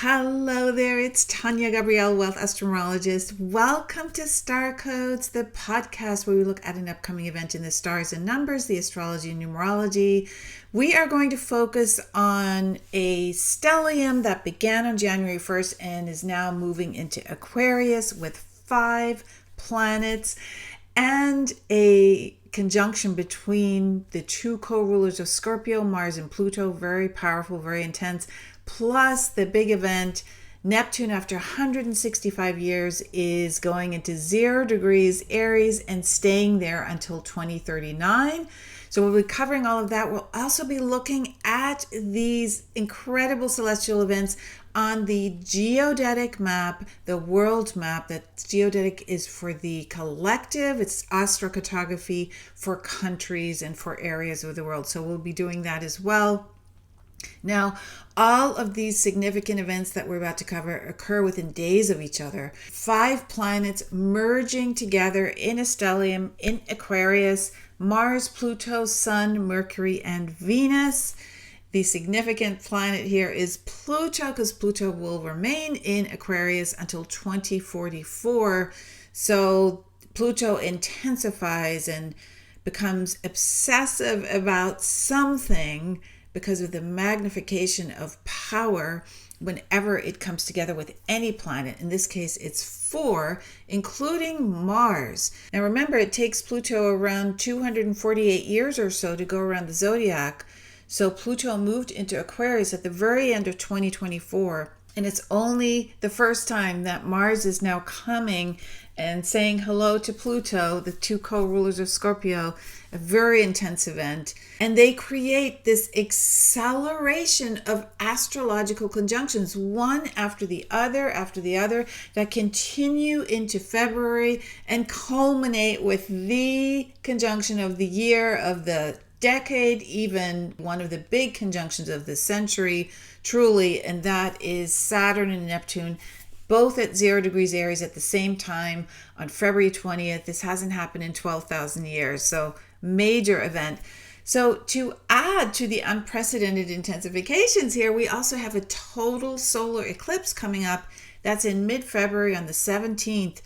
Hello there, it's Tania, Gabrielle, Wealth Astrologist. Welcome to Star Codes, the podcast where we look at an upcoming event in the stars and numbers, the astrology numerology. We are going to focus on a stellium that began on January 1st and is now moving into Aquarius with 5 planets and a conjunction between the two co-rulers of Scorpio, Mars and Pluto. Very powerful, very intense. Plus the big event, Neptune, after 165 years, is going into 0 degrees Aries and staying there until 2039. So we'll be covering all of that. We'll also be looking at these incredible celestial events on the Geodetic map, the world map. That Geodetic is for the collective. It's astrocartography for countries and for areas of the world. So we'll be doing that as well. Now, all of these significant events that we're about to cover occur within days of each other. 5 planets merging together in a stellium in Aquarius: Mars, Pluto, Sun, Mercury, and Venus. The significant planet here is Pluto, because Pluto will remain in Aquarius until 2044. So Pluto intensifies and becomes obsessive about something because of the magnification of power whenever it comes together with any planet. In this case, it's 4, including Mars. Now remember, it takes Pluto around 248 years or so to go around the zodiac. So Pluto moved into Aquarius at the very end of 2024. And it's only the first time that Mars is now coming and saying hello to Pluto, the two co-rulers of Scorpio, a very intense event. And they create this acceleration of astrological conjunctions, one after the other, that continue into February and culminate with the conjunction of the year, of the decade, even one of the big conjunctions of the century, truly, and that is Saturn and Neptune, both at 0 degrees Aries at the same time on February 20th. This hasn't happened in 12,000 years, so major event. So to add to the unprecedented intensifications here, we also have a total solar eclipse coming up. That's in mid-February on the 17th,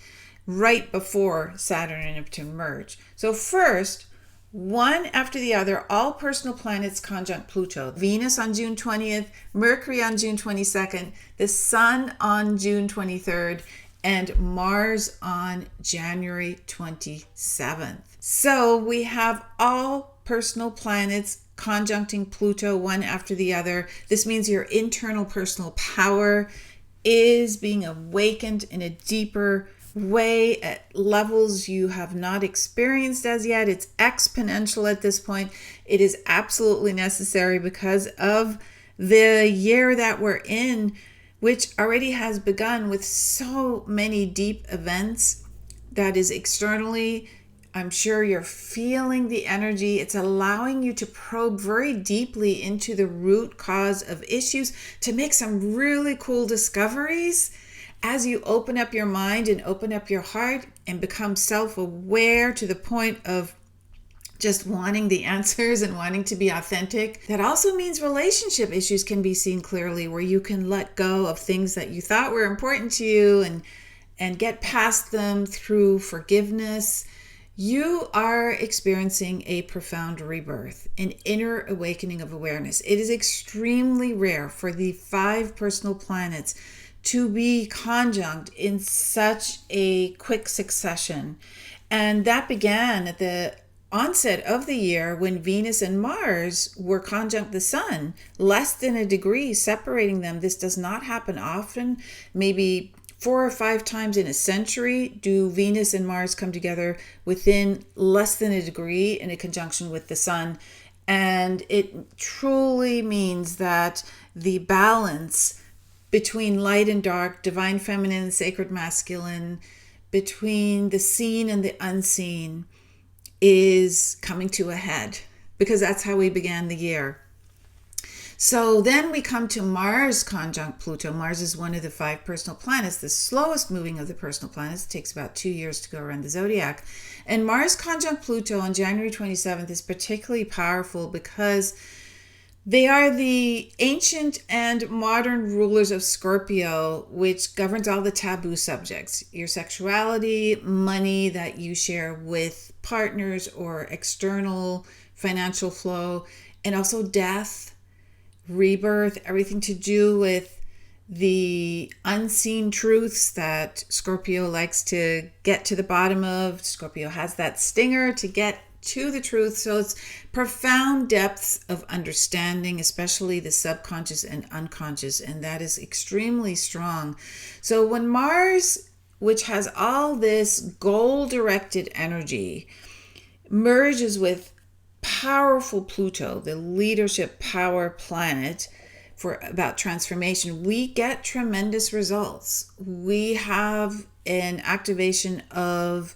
right before Saturn and Neptune merge. So first, one after the other, all personal planets conjunct Pluto. Venus on June 20th, Mercury on June 22nd, the Sun on June 23rd, and Mars on January 27th. So we have all personal planets conjuncting Pluto one after the other. This means your internal personal power is being awakened in a deeper way at levels you have not experienced as yet. It's exponential at this point. It is absolutely necessary because of the year that we're in, which already has begun with so many deep events. That is externally, I'm sure you're feeling the energy. It's allowing you to probe very deeply into the root cause of issues to make some really cool discoveries as you open up your mind and open up your heart and become self-aware to the point of just wanting the answers and wanting to be authentic. That also means relationship issues can be seen clearly, where you can let go of things that you thought were important to you and get past them through forgiveness. You are experiencing a profound rebirth, an inner awakening of awareness. It is extremely rare for the 5 personal planets to be conjunct in such a quick succession. And that began at the onset of the year when Venus and Mars were conjunct the Sun, less than a degree separating them. This does not happen often. Maybe 4 or 5 times in a century do Venus and Mars come together within less than a degree in a conjunction with the Sun. And it truly means that the balance between light and dark, divine feminine and sacred masculine, between the seen and the unseen, is coming to a head, because that's how we began the year. So then we come to Mars conjunct Pluto. Mars is one of the 5 personal planets, the slowest moving of the personal planets. It takes about 2 years to go around the zodiac. And Mars conjunct Pluto on January 27th is particularly powerful because They are the ancient and modern rulers of Scorpio, which governs all the taboo subjects, your sexuality, money that you share with partners or external financial flow, and also death, rebirth, everything to do with the unseen truths that Scorpio likes to get to the bottom of. Scorpio has that stinger to get to the truth. So it's profound depths of understanding, especially the subconscious and unconscious, and that is extremely strong. So when Mars, which has all this goal-directed energy, merges with powerful Pluto, the leadership power planet, for about transformation, we get tremendous results. We have an activation of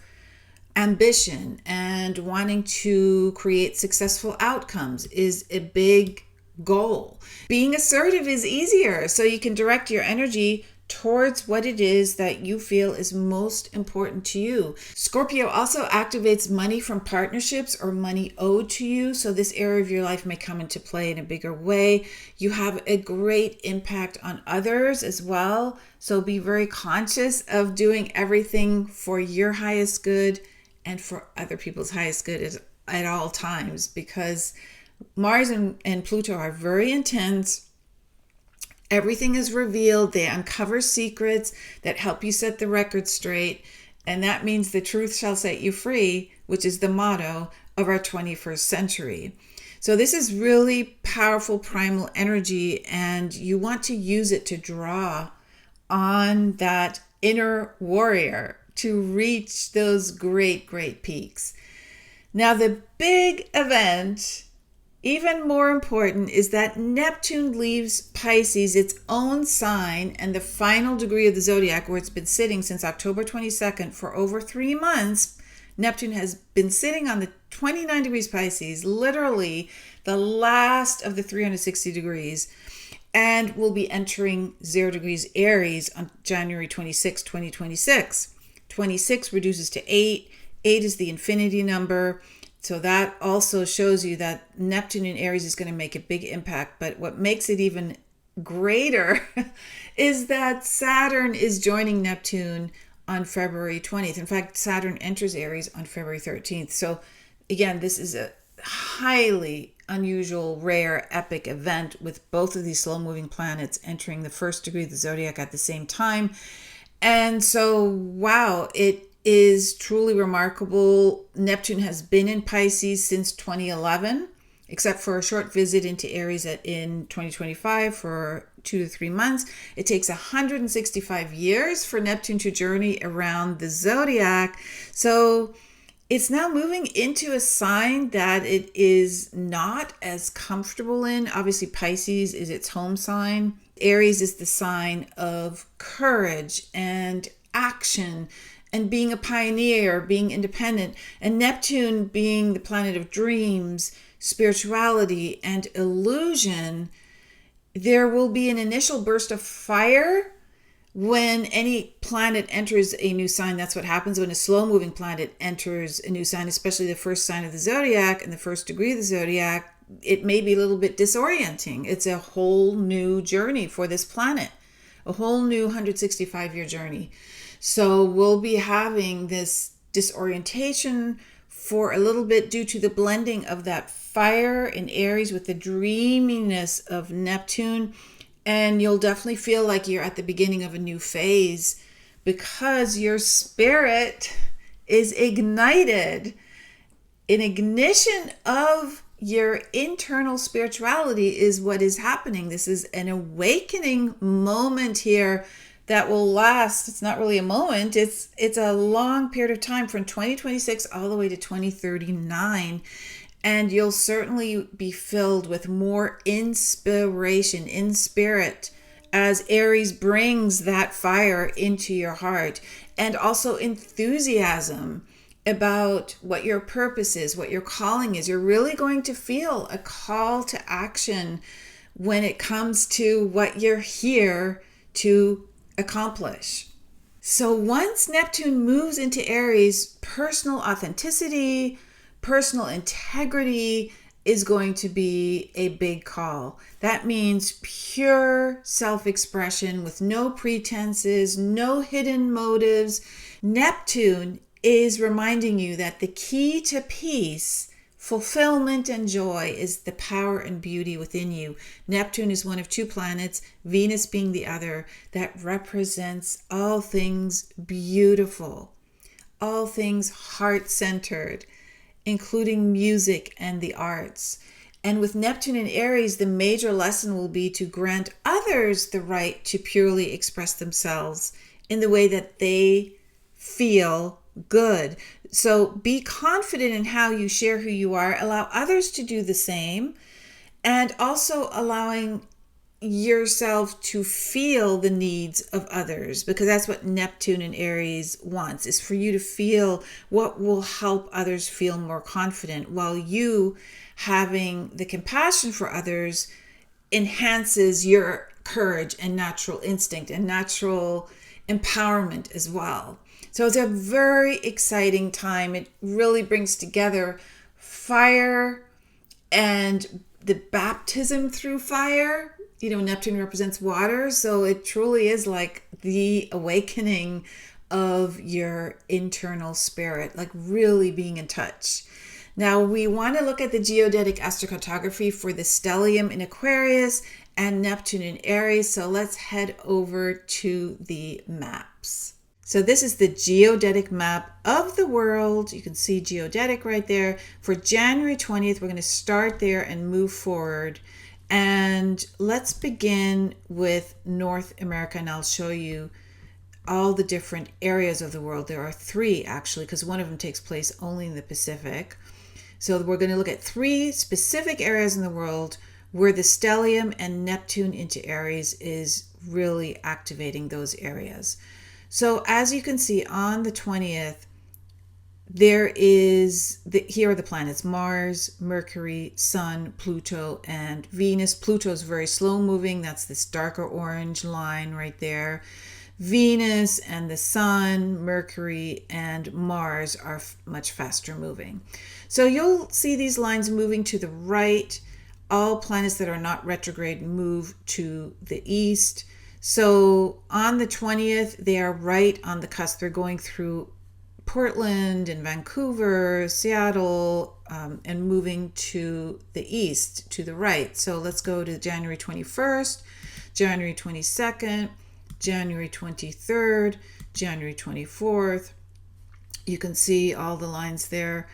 ambition, and wanting to create successful outcomes is a big goal. Being assertive is easier, so you can direct your energy towards what it is that you feel is most important to you. Scorpio also activates money from partnerships or money owed to you, so this area of your life may come into play in a bigger way. You have a great impact on others as well, so be very conscious of doing everything for your highest good and for other people's highest good at all times, because Mars and Pluto are very intense. Everything is revealed. They uncover secrets that help you set the record straight. And that means the truth shall set you free, which is the motto of our 21st century. So this is really powerful primal energy, and you want to use it to draw on that inner warrior to reach those great, great peaks. Now, the big event, even more important, is that Neptune leaves Pisces, its own sign, and the final degree of the zodiac, where it's been sitting since October 22nd for over 3 months. Neptune has been sitting on the 29 degrees Pisces, literally the last of the 360 degrees, and will be entering 0 degrees Aries on January 26, 2026. 26 reduces to 8. 8 is the infinity number. So that also shows you that Neptune in Aries is going to make a big impact. But what makes it even greater is that Saturn is joining Neptune on February 20th. In fact, Saturn enters Aries on February 13th. So again, this is a highly unusual, rare, epic event with both of these slow-moving planets entering the first degree of the zodiac at the same time. And so, wow, it is truly remarkable. Neptune has been in Pisces since 2011, except for a short visit into Aries in 2025 for 2 to 3 months. It takes 165 years for Neptune to journey around the zodiac. So it's now moving into a sign that it is not as comfortable in. Obviously, Pisces is its home sign. Aries is the sign of courage and action and being a pioneer, being independent. And Neptune being the planet of dreams, spirituality, and illusion, there will be an initial burst of fire when any planet enters a new sign. That's what happens when a slow-moving planet enters a new sign, especially the first sign of the zodiac and the first degree of the zodiac. It may be a little bit disorienting. It's a whole new journey for this planet, a whole new 165-year journey. So we'll be having this disorientation for a little bit due to the blending of that fire in Aries with the dreaminess of Neptune. And you'll definitely feel like you're at the beginning of a new phase because your spirit is ignited. An ignition of your internal spirituality is what is happening. This is an awakening moment here that will last. It's not really a moment. It's a long period of time from 2026 all the way to 2039. And you'll certainly be filled with more inspiration in spirit as Aries brings that fire into your heart, and also enthusiasm about what your purpose is, what your calling is. You're really going to feel a call to action when it comes to what you're here to accomplish. So once Neptune moves into Aries, personal authenticity, personal integrity is going to be a big call. That means pure self-expression with no pretenses, no hidden motives. Neptune is reminding you that the key to peace, fulfillment, and joy is the power and beauty within you. Neptune is one of two planets, Venus being the other, that represents all things beautiful, all things heart-centered, including music and the arts. And with Neptune in Aries, the major lesson will be to grant others the right to purely express themselves in the way that they feel good. So be confident in how you share who you are, allow others to do the same, and also allowing yourself to feel the needs of others, because that's what Neptune in Aries wants, is for you to feel what will help others feel more confident, while you having the compassion for others enhances your courage and natural instinct and natural empowerment as well. So it's a very exciting time. It really brings together fire and the baptism through fire. You know, Neptune represents water, so it truly is like the awakening of your internal spirit, like really being in touch. Now, we want to look at the geodetic astrocartography for the stellium in Aquarius and Neptune in Aries, so let's head over to the maps. So this is the geodetic map of the world. You can see geodetic right there. For January 20th, we're going to start there and move forward. And let's begin with North America, and I'll show you all the different areas of the world. There are three actually, because one of them takes place only in the Pacific. So we're going to look at three specific areas in the world where the stellium and Neptune into Aries is really activating those areas. So as you can see on the 20th, here are the planets: Mars, Mercury, Sun, Pluto, and Venus. Pluto is very slow moving. That's this darker orange line right there. Venus and the Sun, Mercury, and Mars are much faster moving. So you'll see these lines moving to the right. All planets that are not retrograde move to the east. So on the 20th, they are right on the cusp. They're going through Portland and Vancouver, Seattle, and moving to the east, to the right. So let's go to January 21st, January 22nd, January 23rd, January 24th. You can see all the lines there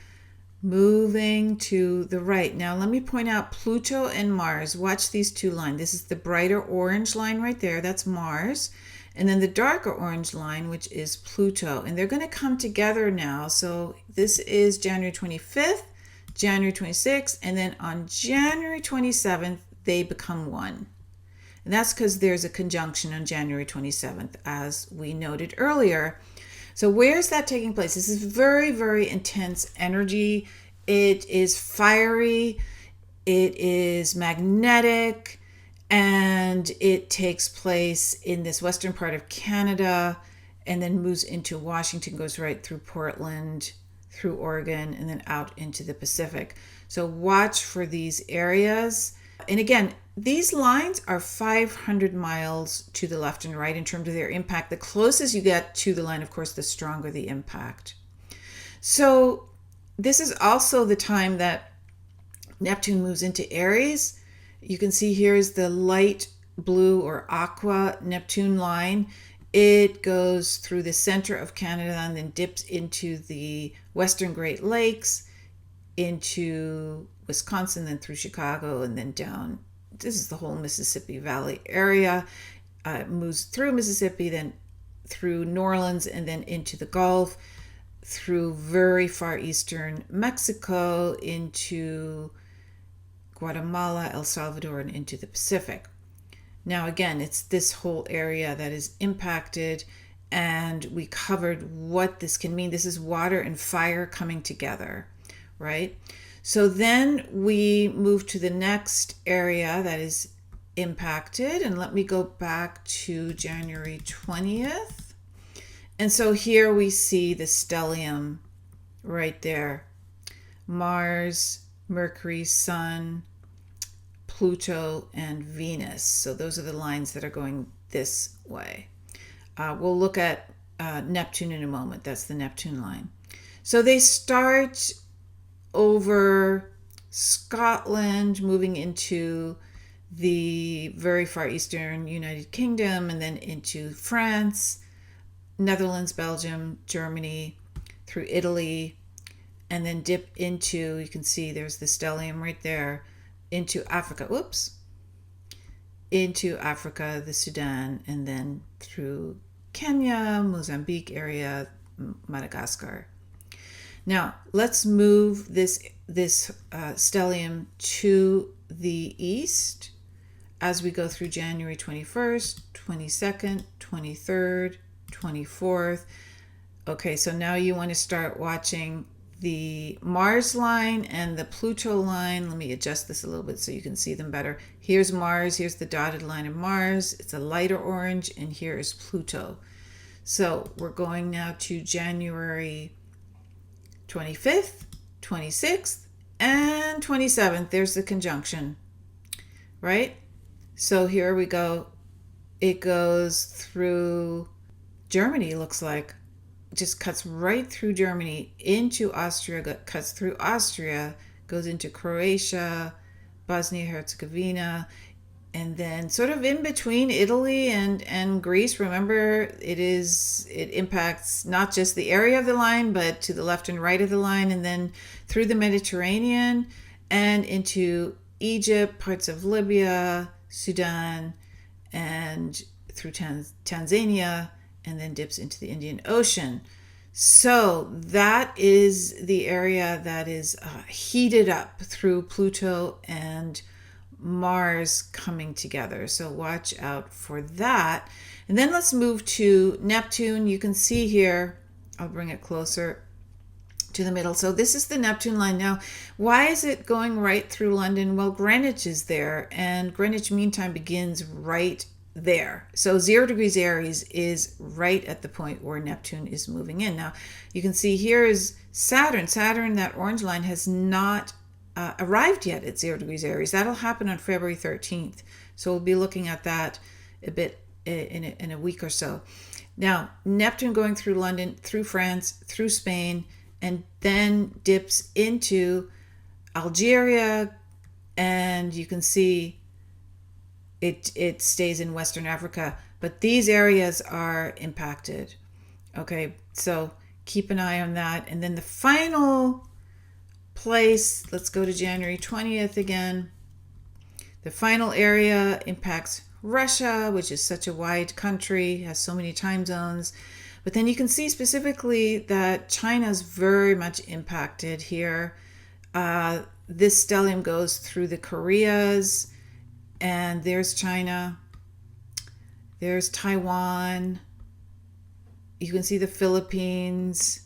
moving to the right. Now let me point out Pluto and Mars. Watch these two lines. This is the brighter orange line right there. That's Mars. And then the darker orange line, which is Pluto. And they're going to come together now. So this is January 25th, January 26th, and then on January 27th, they become one. And that's because there's a conjunction on January 27th, as we noted earlier. So where's that taking place? This is very, very intense energy. It is fiery. It is magnetic. And it takes place in this western part of Canada and then moves into Washington, goes right through Portland, through Oregon, and then out into the Pacific. So watch for these areas. And again, these lines are 500 miles to the left and right in terms of their impact. The closest you get to the line, of course, the stronger the impact. So this is also the time that Neptune moves into Aries. You can see here is the light blue or aqua Neptune line. It goes through the center of Canada and then dips into the Western Great Lakes, into Wisconsin, then through Chicago, and then down. This is the whole Mississippi Valley area. It moves through Mississippi, then through New Orleans, and then into the Gulf, through very far eastern Mexico, into Guatemala, El Salvador, and into the Pacific. Now, again, it's this whole area that is impacted, and we covered what this can mean. This is water and fire coming together, right? So then we move to the next area that is impacted, and let me go back to January 20th. And so here we see the stellium right there. Mars, Mercury, Sun, Pluto, and Venus. So those are the lines that are going this way. We'll look at Neptune in a moment. That's the Neptune line. So they start over Scotland, moving into the very far eastern United Kingdom, and then into France, Netherlands, Belgium, Germany, through Italy, and then dip into, you can see there's the stellium right there, into Africa. Into Africa, the Sudan, and then through Kenya, Mozambique area, Madagascar. Now, let's move this stellium to the east as we go through January 21st, 22nd, 23rd, 24th. Okay, so now you want to start watching the Mars line and the Pluto line. Let me adjust this a little bit so you can see them better. Here's Mars, here's the dotted line of Mars. It's a lighter orange, and here is Pluto. So we're going now to January 25th, 26th, and 27th. There's the conjunction, right? So here we go. It goes through Germany, looks like. Just cuts right through Germany into Austria, cuts through Austria, goes into Croatia, Bosnia Herzegovina, and then sort of in between Italy and Greece. Remember, it impacts not just the area of the line, but to the left and right of the line, and then through the Mediterranean and into Egypt, parts of Libya, Sudan, and through Tanzania, and then dips into the Indian Ocean. So that is the area that is heated up through Pluto and Mars coming together. So watch out for that. And then let's move to Neptune. You can see here, I'll bring it closer to the middle. So this is the Neptune line. Now, why is it going right through London? Well, Greenwich is there, and Greenwich Mean Time begins right there. So 0 degrees Aries is right at the point where Neptune is moving in. Now, you can see here is Saturn. Saturn, that orange line, has not arrived yet at 0 degrees Aries. That'll happen on February 13th. So we'll be looking at that a bit in a week or so. Now, Neptune going through London, through France, through Spain, and then dips into Algeria, and you can see it stays in Western Africa, but these areas are impacted. Okay, so keep an eye on that. And then the final place, let's go to January 20th again. The final area impacts Russia, which is such a wide country, has so many time zones. But then you can see specifically that China's very much impacted here. This stellium goes through the Koreas, and there's China, there's Taiwan, you can see the Philippines,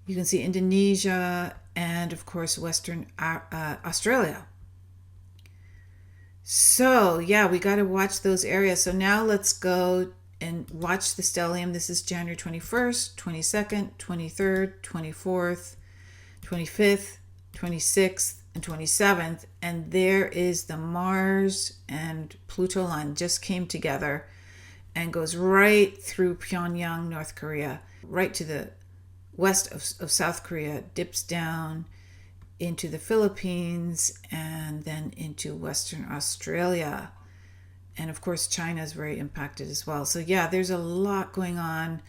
you can see Indonesia, and of course Western Australia. So yeah, we got to watch those areas. So now let's go and watch the stellium. This is January 21st, 22nd, 23rd, 24th, 25th, 26th, and 27th, and there is the Mars and Pluto line just came together and goes right through Pyongyang, North Korea, right to the west of South Korea, dips down into the Philippines, and then into Western Australia. And of course, China is very impacted as well. So yeah, there's a lot going on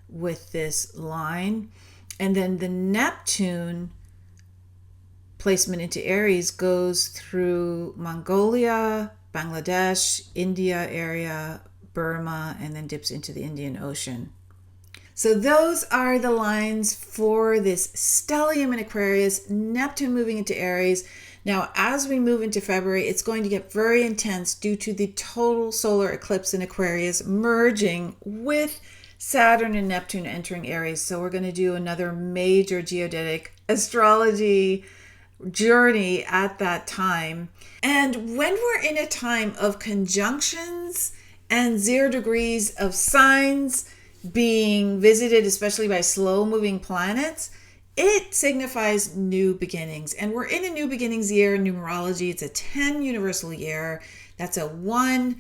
with this line. And then the Neptune placement into Aries goes through Mongolia, Bangladesh, India area, Burma, and then dips into the Indian Ocean. So those are the lines for this stellium in Aquarius, Neptune moving into Aries. Now, as we move into February, it's going to get very intense due to the total solar eclipse in Aquarius merging with Saturn and Neptune entering Aries. So we're going to do another major geodetic astrology journey at that time. And when we're in a time of conjunctions and 0 degrees of signs being visited, especially by slow moving planets, It signifies new beginnings, and we're in a new beginnings year in numerology. It's a 10 universal year. That's a 1.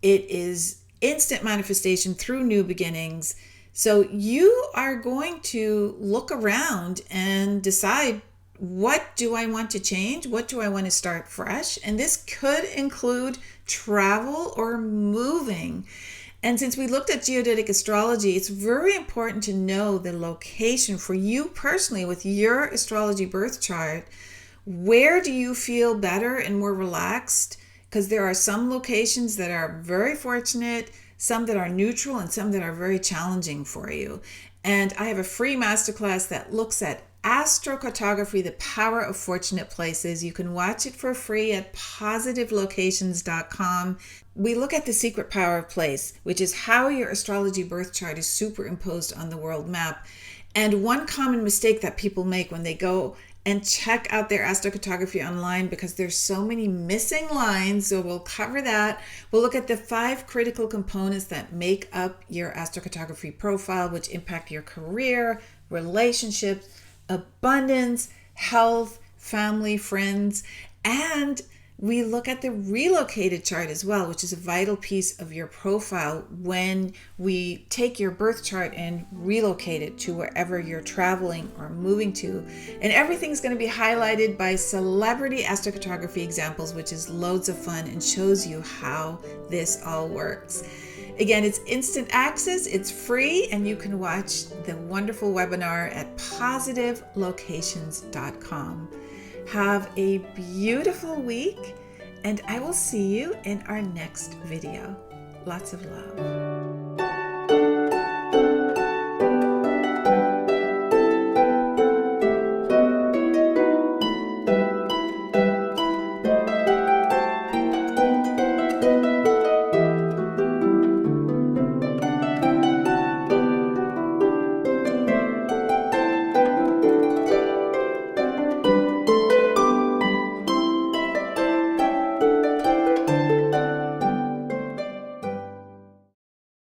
It is instant manifestation through new beginnings. So you are going to look around and decide, what do I want to change? What do I want to start fresh? And this could include travel or moving. And since we looked at geodetic astrology, it's very important to know the location for you personally with your astrology birth chart. Where do you feel better and more relaxed? Because there are some locations that are very fortunate, some that are neutral, and some that are very challenging for you. And I have a free masterclass that looks at astrocartography, the power of fortunate places. You can watch it for free at positivelocations.com. We look at the secret power of place, which is how your astrology birth chart is superimposed on the world map. And one common mistake that people make when they go and check out their astrocartography online, because there's so many missing lines, so we'll cover that. We'll look at the 5 critical components that make up your astrocartography profile, which impact your career, relationships, abundance, health, family, friends, and we look at the relocated chart as well, which is a vital piece of your profile when we take your birth chart and relocate it to wherever you're traveling or moving to. And everything's going to be highlighted by celebrity astrocartography examples, which is loads of fun and shows you how this all works. Again, it's instant access, it's free, and you can watch the wonderful webinar at positivelocations.com. Have a beautiful week, and I will see you in our next video. Lots of love.